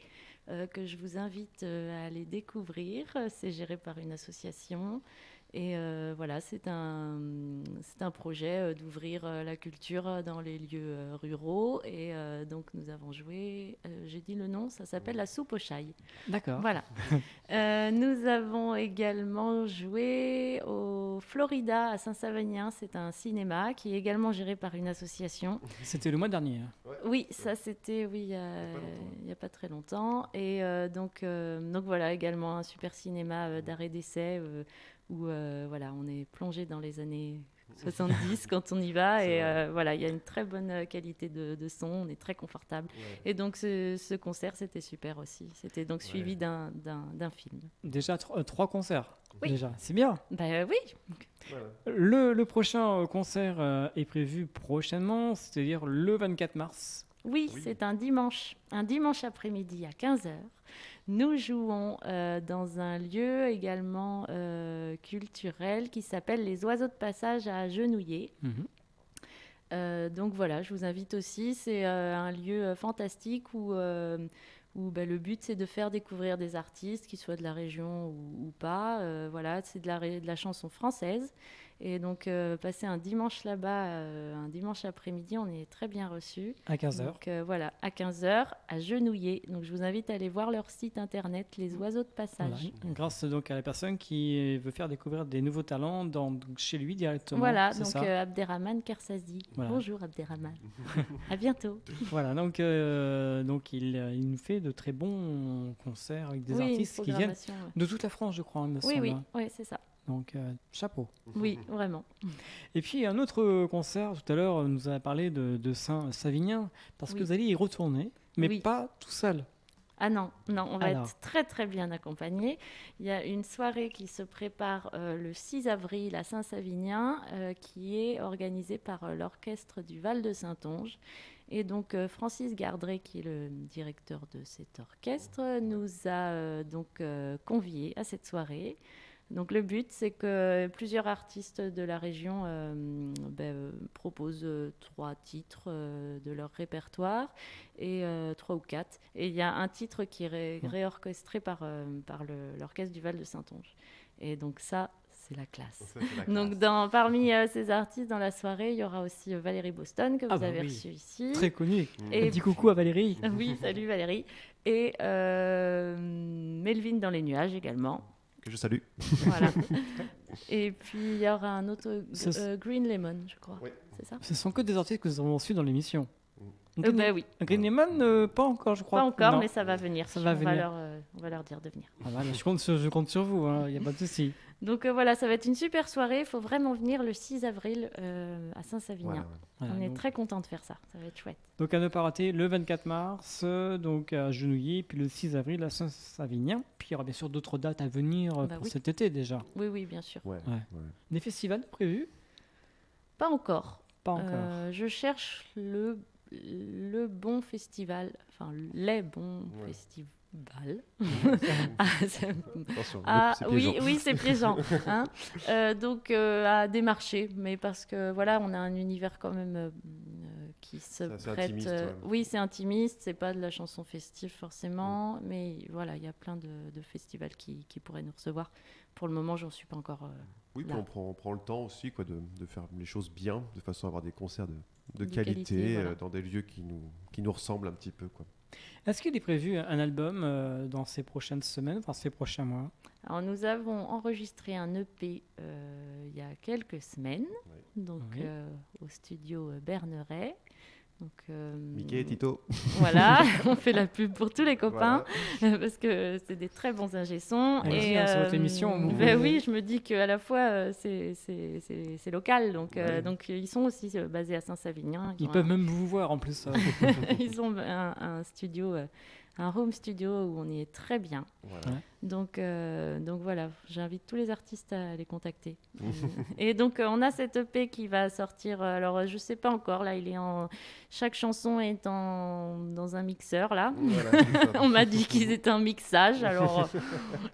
que je vous invite à aller découvrir. C'est géré par une association. Et voilà, c'est un projet d'ouvrir la culture dans les lieux ruraux. Et donc, nous avons joué, j'ai dit le nom, ça s'appelle la soupe au chai. D'accord. Voilà. Nous avons également joué au Florida à Saint-Savenien. C'est un cinéma qui est également géré par une association. C'était le mois dernier. Oui, ça c'était il y a pas très longtemps. Et donc voilà, également un super cinéma d'arrêt d'essai où voilà, on est plongé dans les années 70 quand on y va. Et voilà, il y a une très bonne qualité de son, on est très confortable. Ouais. Et donc ce concert, c'était super aussi. C'était donc suivi d'un film. Déjà 3 concerts. Oui. Déjà, c'est bien. Ben oui, Voilà. Le prochain concert est prévu prochainement, c'est-à-dire le 24 mars. oui, Oui. c'est un dimanche après-midi à 15h. Nous jouons dans un lieu également culturel qui s'appelle Les Oiseaux de Passage à Genouillé. Donc voilà, je vous invite aussi. C'est un lieu fantastique où le but c'est de faire découvrir des artistes, qu'ils soient de la région ou pas. Voilà, c'est de la chanson française. Et donc passer un dimanche là-bas, un dimanche après-midi, on est très bien reçus. À 15h. Donc voilà, à 15h, à Genouillé. Donc je vous invite à aller voir leur site internet, Les Oiseaux de Passage. Grâce donc à la personne qui veut faire découvrir des nouveaux talents chez lui directement. Voilà, c'est donc ça Abderrahmane Kersazi. Voilà. Bonjour Abderrahmane. À bientôt. Voilà, donc il nous fait de très bons concerts avec des Oui, une artistes qui viennent programmation, ouais. de toute la France, je crois, il me Oui, semble. oui, oui, c'est ça. Donc chapeau. Oui, vraiment. Et puis un autre concert, tout à l'heure, nous a parlé de Saint-Savinien, parce que Oui. vous allez y retourner, mais Oui. pas tout seul. Ah non, on va Alors. être très très bien accompagnés. Il y a une soirée qui se prépare le 6 avril à Saint-Savinien, qui est organisée par l'orchestre du Val de Saintonge. Et donc Francis Gardré, qui est le directeur de cet orchestre, nous a conviés à cette soirée. Donc le but, c'est que plusieurs artistes de la région proposent 3 titres de leur répertoire, et 3 ou 4. Et il y a un titre qui est réorchestré par l'orchestre du Val de Saintonge. Et donc ça, c'est la classe. Ça, c'est la classe. Donc parmi ces artistes dans la soirée, il y aura aussi Valérie Boston, que vous avez oui. reçue ici. Très connu. Et Dis coucou à Valérie. oui, salut Valérie. Et Melvin dans les nuages également. Que je salue. Voilà. Et puis il y aura un autre Ça, Green Lemon, je crois. Oui. C'est ça Ce sont que des artistes que nous avons reçus dans l'émission. Oui, Green Lemon, pas encore, je crois. pas encore, Non. mais ça va venir. Ça va venir. On va leur dire de venir. Ah, voilà, je compte sur vous, il n'y a pas de souci. Donc voilà, ça va être une super soirée. Il faut vraiment venir le 6 avril à Saint-Savinien. Voilà, ouais. Voilà, On est donc, très contents de faire ça. Ça va être chouette. donc à ne pas rater le 24 mars, donc à Genouillé, puis le 6 avril à Saint-Savinien. Puis il y aura bien sûr d'autres dates à venir Bah pour oui. cet été déjà. Oui, oui, bien sûr. Ouais, Ouais. ouais. Des festivals prévus? Pas encore. Pas encore. Je cherche le bon festival, enfin les bons Ouais. festivals. Ah, c'est- Attention, Ah, c'est oui, piégeant. oui, c'est piégeant. Hein. Donc, à démarcher, mais parce que voilà, on a un univers quand même qui se C'est assez prête. intimiste, ouais. Oui, c'est intimiste, c'est pas de la chanson festive forcément, mais voilà, il y a plein de festivals qui pourraient nous recevoir. Pour le moment, j'en suis pas encore. Oui, puis là. on prend le temps aussi quoi, de faire les choses bien, de façon à avoir des concerts de De qualité, qualité, voilà. dans des lieux qui nous ressemblent un petit peu. Quoi. Est-ce qu'il est prévu un album dans ces prochaines semaines, enfin ces prochains mois? Alors, nous avons enregistré un EP il y a quelques semaines, donc Oui. au studio Berneret. Donc, Mickey et Tito. Voilà, on fait la pub pour tous les copains parce que c'est des très bons ingé-sons. Allez-y, hein, c'est votre émission, vous- Oui, je me dis qu'à la fois c'est local, donc, Ouais. donc ils sont aussi basés à Saint-Savinien. Ils ont peuvent même vous voir en plus. ils ont un studio un home studio où on y est très bien. Voilà. Ouais. Donc voilà, j'invite tous les artistes à les contacter. Et donc on a cette EP qui va sortir. Alors je sais pas encore. Là, chaque chanson est dans un mixeur là. Voilà, c'est ça. On m'a dit qu'ils étaient un mixage. Alors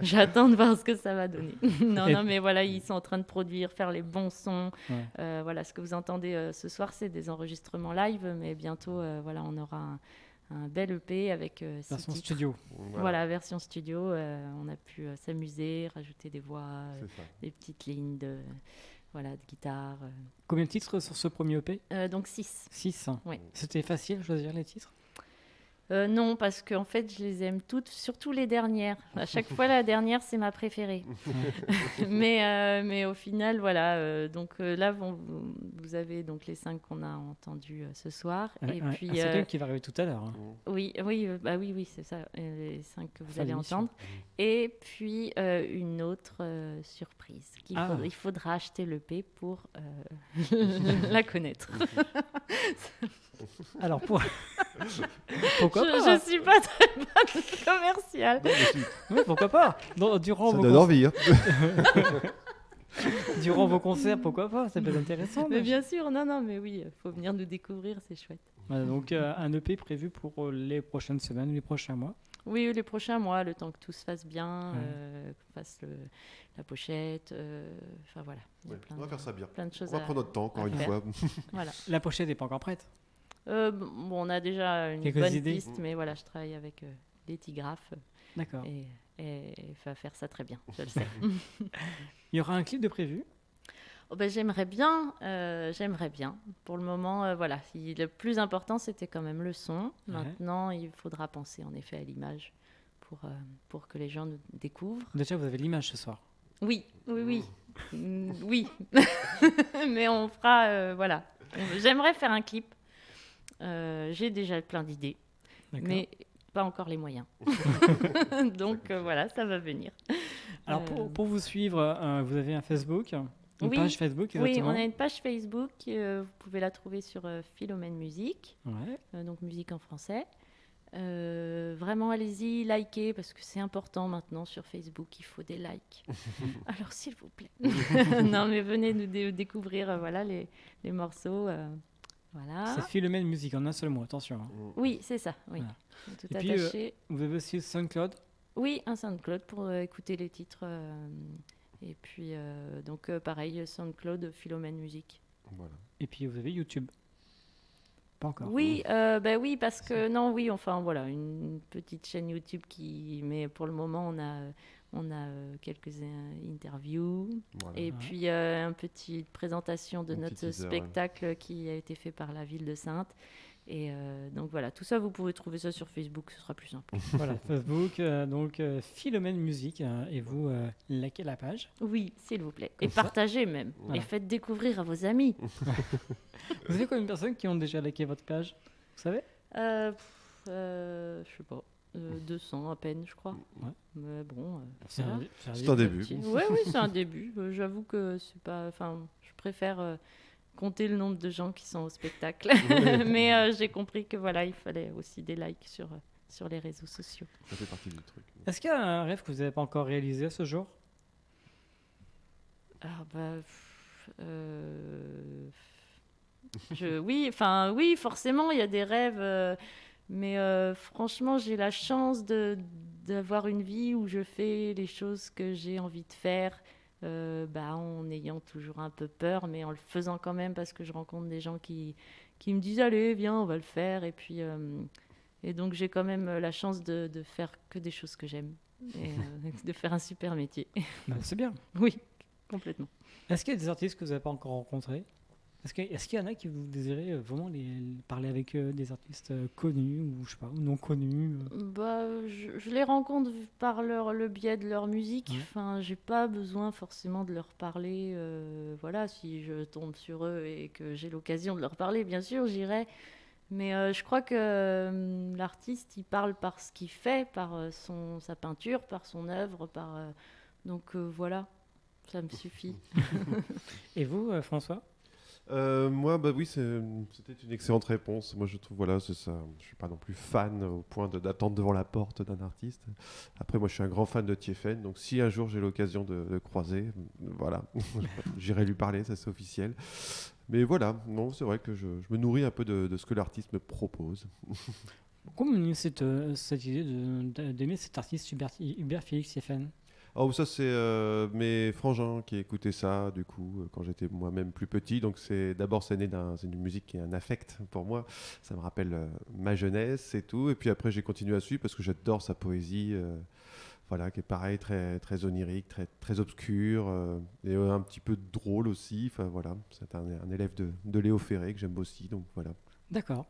j'attends de voir ce que ça va donner. Non, mais voilà, ils sont en train de produire, faire les bons sons. Ouais. Voilà, ce que vous entendez ce soir, c'est des enregistrements live, mais bientôt, voilà, on aura un bel EP avec 6 Version titres. studio. Voilà, version studio. On a pu s'amuser, rajouter des voix, C'est ça. des petites lignes de guitare. Combien de titres sur ce premier EP? Donc 6. 6. Ouais. C'était facile de choisir les titres? Non, parce qu'en fait, je les aime toutes, surtout les dernières. À chaque fois, la dernière, c'est ma préférée. mais au final, voilà. Donc là, vous avez donc les 5 qu'on a entendus ce soir. Et puis, c'est quelqu'un qui va arriver tout à l'heure. Hein. oui, c'est ça, les 5 que vous Fin allez d'émission. entendre. Et puis une autre surprise. Il faudra acheter l'EP pour la connaître. Alors, pourquoi pas? Je suis pas très bonne commerciale. Non, mais si, Oui, pourquoi pas? Durant, ça vos donne envie. Hein. durant vos concerts, pourquoi pas? Ça peut être intéressant. Mais bien sûr, non, mais oui, il faut venir nous découvrir, c'est chouette. Voilà, donc, un EP prévu pour les prochaines semaines, les prochains mois. Oui, les prochains mois, le temps que tout se fasse bien, Ouais. qu'on fasse la pochette, enfin voilà. Il y a Ouais, plein on va de- faire ça bien. Plein de On choses va prendre notre temps, encore à une faire. fois. Voilà. La pochette n'est pas encore prête. Bon, on a déjà une Quelques bonne idées. piste, mais voilà, je travaille avec Lettygraph D'accord. et il va faire ça très bien, je le sais. Il y aura un clip de prévu. Oh, ben, j'aimerais bien. Pour le moment, voilà, le plus important, c'était quand même le son. Ouais. Maintenant, il faudra penser en effet à l'image pour que les gens nous découvrent. Déjà, vous avez l'image ce soir. Oui. Oui. Mais on fera, voilà. J'aimerais faire un clip. J'ai déjà plein d'idées, D'accord. mais pas encore les moyens. Donc voilà, ça va venir. Alors, pour vous suivre, vous avez un Facebook, une Oui. page Facebook Oui, exactement. on a une page Facebook. Vous pouvez la trouver sur Philomène Musique, Ouais. donc musique en français. Vraiment, allez-y, likez, parce que c'est important maintenant sur Facebook, il faut des likes. Alors, s'il vous plaît. Non, mais venez nous découvrir voilà, les morceaux. Voilà. C'est Philomène Musique en un seul mot, attention. Hein. Oui, c'est ça. Oui. Voilà. Tout Et puis, attaché. Vous avez aussi SoundCloud. Oui, un SoundCloud pour écouter les titres. Et puis, donc, pareil, SoundCloud, Philomène Musique. Voilà. Et puis vous avez YouTube. Pas encore. Oui, oui, parce que non, oui, enfin voilà, une petite chaîne YouTube mais pour le moment on a quelques interviews Voilà. et puis une petite présentation de Un petit notre teaser, spectacle qui a été fait par la ville de Saintes. Et donc voilà, tout ça vous pouvez trouver ça sur Facebook, ce sera plus simple. Voilà, Facebook, donc Philomène Musique, et vous likez la page. Oui, s'il vous plaît. Comme Et ça. partagez même. Voilà. Et faites découvrir à vos amis. Vous avez combien de personnes qui ont déjà liké votre page? Vous savez? Je sais pas. 200 à peine, je crois. Ouais. Mais bon, C'est voilà. C'est un début. Oui, c'est un début. J'avoue que c'est pas. Enfin, je préfère compter le nombre de gens qui sont au spectacle. Mais j'ai compris que voilà, il fallait aussi des likes sur les réseaux sociaux. Ça fait partie du truc. Est-ce qu'il y a un rêve que vous n'avez pas encore réalisé à ce jour? Ah bah. Oui, forcément, il y a des rêves. Mais franchement, j'ai la chance d'avoir une vie où je fais les choses que j'ai envie de faire, en ayant toujours un peu peur, mais en le faisant quand même parce que je rencontre des gens qui me disent allez, viens, on va le faire. Et puis, et donc j'ai quand même la chance de faire que des choses que j'aime et de faire un super métier. Ben, c'est bien. Oui, complètement. Est-ce qu'il y a des artistes que vous n'avez pas encore rencontrés? Est-ce qu'il y en a qui vous désirez vraiment parler avec des artistes connus ou je sais pas, ou non connus Je les rencontre par le biais de leur musique. Ouais. Enfin, j'ai pas besoin forcément de leur parler. Voilà, si je tombe sur eux et que j'ai l'occasion de leur parler, bien sûr, j'irai. Mais je crois que l'artiste, il parle par ce qu'il fait, par sa peinture, par son œuvre, donc voilà, ça me suffit. Et vous, François? Moi, bah oui, c'était une excellente réponse. Moi, je trouve, voilà, c'est ça. Je suis pas non plus fan au point d'attendre devant la porte d'un artiste. Après, moi, je suis un grand fan de Tiefen, donc si un jour j'ai l'occasion de le croiser, voilà, j'irai lui parler, ça c'est officiel. Mais voilà, non, c'est vrai que je me nourris un peu de ce que l'artiste me propose. Comment est cette idée d'aimer cet artiste Hubert Félix Stéphane? Oh, ça, c'est mes frangins qui écoutaient ça, du coup, quand j'étais moi-même plus petit. Donc, d'abord, c'est né c'est une musique qui est un affect pour moi. Ça me rappelle ma jeunesse et tout. Et puis après, j'ai continué à suivre parce que j'adore sa poésie, voilà, qui est pareil, très, très onirique, très, très obscure, et un petit peu drôle aussi. Enfin, voilà, c'est un élève de Léo Ferré que j'aime aussi. Donc, voilà. D'accord.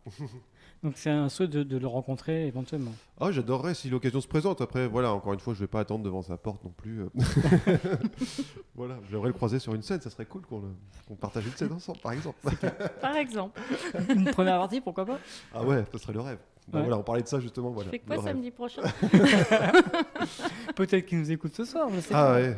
Donc c'est un souhait de le rencontrer éventuellement. Ah, j'adorerais si l'occasion se présente. Après, voilà, encore une fois, je vais pas attendre devant sa porte non plus. Voilà, j'aimerais le croiser sur une scène, ça serait cool qu'on partage une scène ensemble, par exemple. Par exemple. Une première partie, pourquoi pas? Ah ouais, ce serait le rêve. Bah Ouais. voilà, on parlait de ça justement. Tu Voilà, fais quoi le rêve. samedi prochain? Peut-être qu'il nous écoute ce soir, je sais Ah pas. ouais.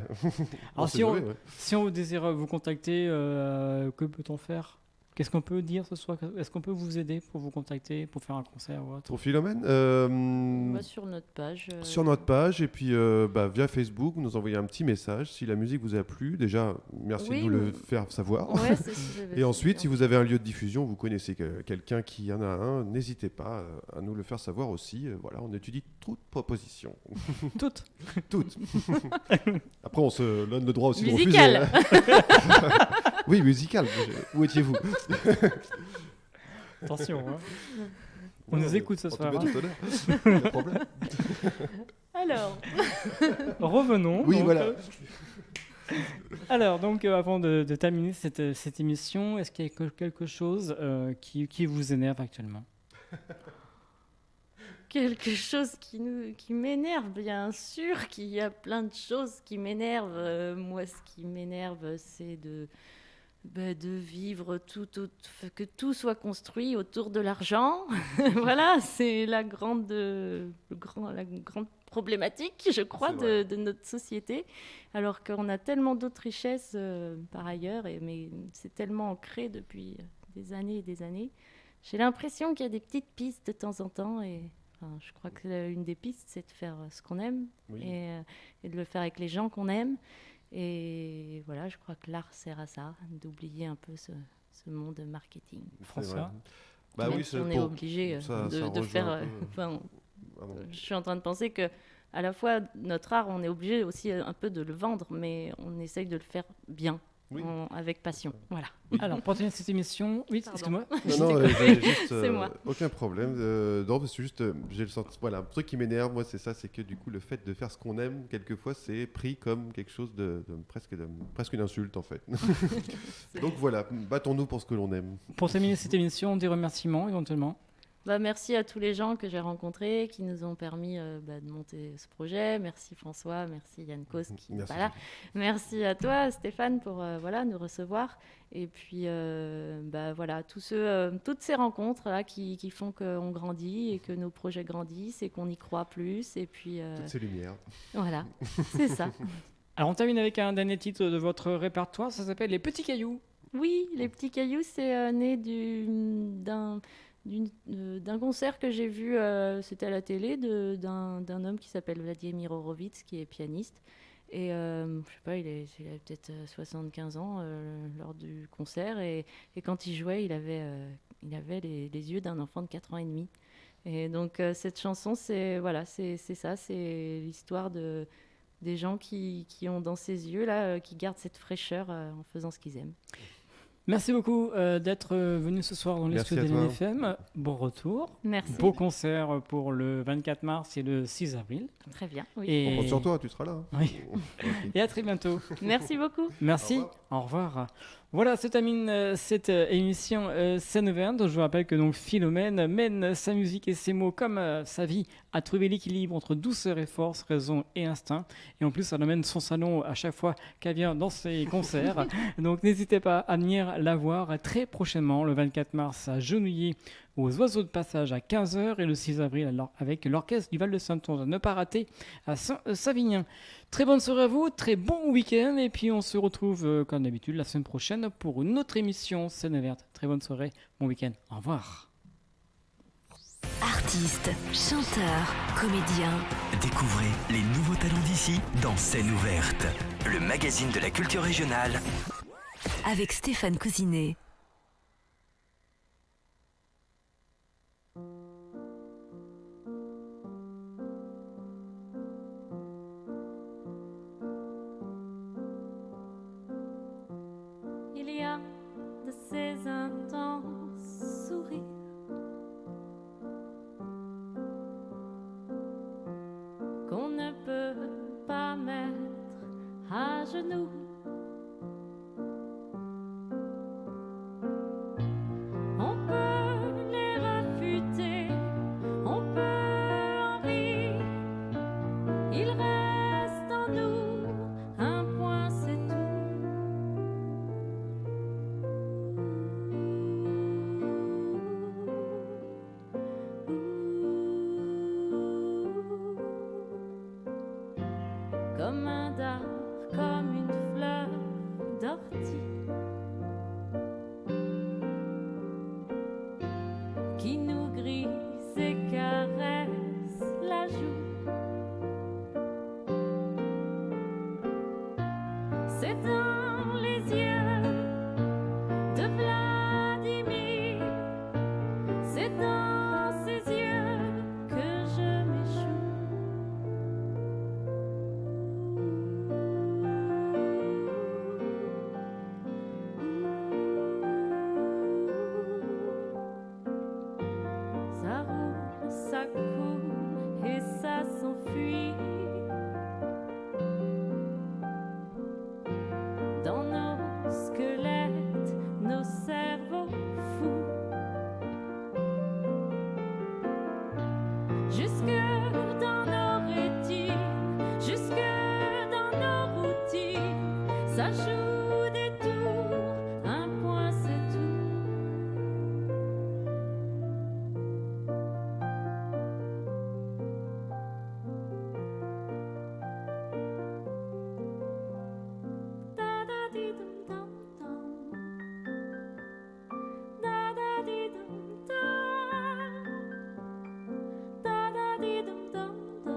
Alors sait si on, jamais, ouais. si on désire vous contacter, que peut-on faire? Qu'est-ce qu'on peut dire ce soir? Est-ce qu'on peut vous aider pour vous contacter, pour faire un concert ou autre? Pour Philomène, Bah, sur notre page. sur notre page et puis via Facebook, vous nous envoyez un petit message si la musique vous a plu. Déjà, merci Oui, de nous le oui. faire savoir. Ouais, Et ensuite, si vous avez un lieu de diffusion, vous connaissez quelqu'un qui en a un, n'hésitez pas à nous le faire savoir aussi. Voilà, on étudie toute proposition. Toutes. Toutes. Après, on se donne le droit aussi de Musical. refuser. Oui, musical. Où étiez-vous? Attention, hein. On nous écoute ce soir, En tout cas, hein. tout honneur. Pas de problème. Alors, Revenons. Oui, donc, voilà. Alors, donc, avant de terminer cette émission, est-ce qu'il y a quelque chose qui vous énerve actuellement? quelque chose qui m'énerve, bien sûr qu'il y a plein de choses qui m'énervent. Moi, ce qui m'énerve, c'est de vivre que tout soit construit autour de l'argent. Voilà, c'est la grande problématique, je crois, C'est vrai. de notre société. Alors qu'on a tellement d'autres richesses par ailleurs, mais c'est tellement ancré depuis des années et des années. J'ai l'impression qu'il y a des petites pistes de temps en temps. Je crois que une des pistes, c'est de faire ce qu'on aime Oui. et de le faire avec les gens qu'on aime. Et voilà, je crois que l'art sert à ça, d'oublier un peu ce monde marketing. François. Bah Même oui, si c'est on est obligé ça de rejoint faire. un peu. Enfin, Ah bon. je suis en train de penser que à la fois notre art, on est obligé aussi un peu de le vendre, mais on essaye de le faire bien, Oui. avec passion. Voilà. Alors, pour terminer cette émission, oui, Pardon. excuse-moi. Non, Je t'ai coupé. j'ai juste, C'est moi. aucun problème. Non, c'est juste, j'ai le sentiment. Voilà, un truc qui m'énerve, moi, c'est ça, c'est que du coup, le fait de faire ce qu'on aime, quelquefois, c'est pris comme quelque chose de presque une insulte, en fait. Donc voilà, battons-nous pour ce que l'on aime. Pour terminer cette émission, des remerciements éventuellement. Merci à tous les gens que j'ai rencontrés, qui nous ont permis de monter ce projet. Merci François, merci Yann Cos qui est Merci. pas là. Merci à toi Stéphane pour nous recevoir. Et puis voilà, toutes ces rencontres là qui font qu'on grandit et que nos projets grandissent et qu'on y croit plus. Et puis Toutes ces lumières. voilà, c'est ça. Alors, on termine avec un dernier titre de votre répertoire, ça s'appelle Les Petits Cailloux. Oui, Les Petits Cailloux, c'est né d'un concert que j'ai vu, c'était à la télé, d'un homme qui s'appelle Vladimir Horowitz, qui est pianiste. Et je sais pas, il avait peut-être 75 ans lors du concert. Et quand il jouait, il avait les yeux d'un enfant de 4 ans et demi. Et donc cette chanson, c'est ça, c'est l'histoire des gens qui ont dans ses yeux, là, qui gardent cette fraîcheur en faisant ce qu'ils aiment. Merci beaucoup d'être venu ce soir dans les Merci studios à toi. d'NFM. Bon retour. Merci. Beau concert pour le 24 mars et le 6 avril. Très bien. Oui. Et... On compte sur toi, tu seras là. Hein. Oui. Ok. Et à très bientôt. Merci beaucoup. Merci. Au revoir. Voilà, se termine cette émission Scène ouverte. Je vous rappelle que donc Philomène mène sa musique et ses mots comme sa vie à trouver l'équilibre entre douceur et force, raison et instinct. Et en plus, elle amène son salon à chaque fois qu'elle vient dans ses concerts. Donc n'hésitez pas à venir la voir très prochainement, le 24 mars, à Genouillé, aux Oiseaux de Passage à 15h et le 6 avril avec l'Orchestre du Val de Saint-Onge à ne pas rater à Saint-Savinien. Très bonne soirée à vous, très bon week-end et puis on se retrouve comme d'habitude la semaine prochaine pour une autre émission Scène Verte. Très bonne soirée, bon week-end, au revoir. Artistes, chanteurs, comédiens. Découvrez les nouveaux talents d'ici dans Scène ouverte, le magazine de la culture régionale. Avec Stéphane Cousinet. Il y a de ces intenses sourires qu'on ne peut pas mettre à genoux. On peut les refuter, on peut en rire. Il reste en nous un point, c'est comme un dard, comme une fleur d'ortie qui nous grise et caresse la joue. C'est dans les yeux de Vladimir, c'est dans ses yeux que je m'échoue. Ça roule, ça coule et ça s'enfuit dans nos squelettes, nos cerveaux fous. Jusque dans nos rétines, jusque dans nos routines, ça joue des tours, un point c'est tout. Da da di dum dum dum, da da di dum dum, da da di dum dum dum.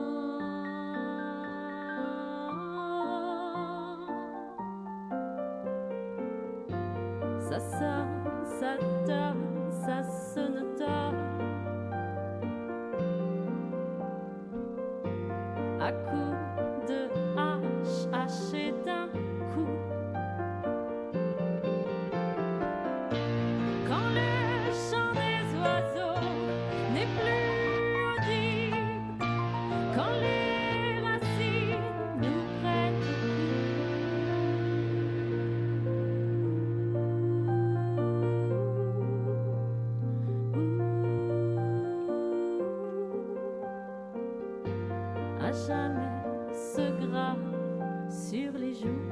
Ça sonne, ça donne, ça sonotone à coups de hache hachée d'un coup. Quand le chant des oiseaux n'est plus audible, quand les racines nous prennent à jamais se grave sur les joues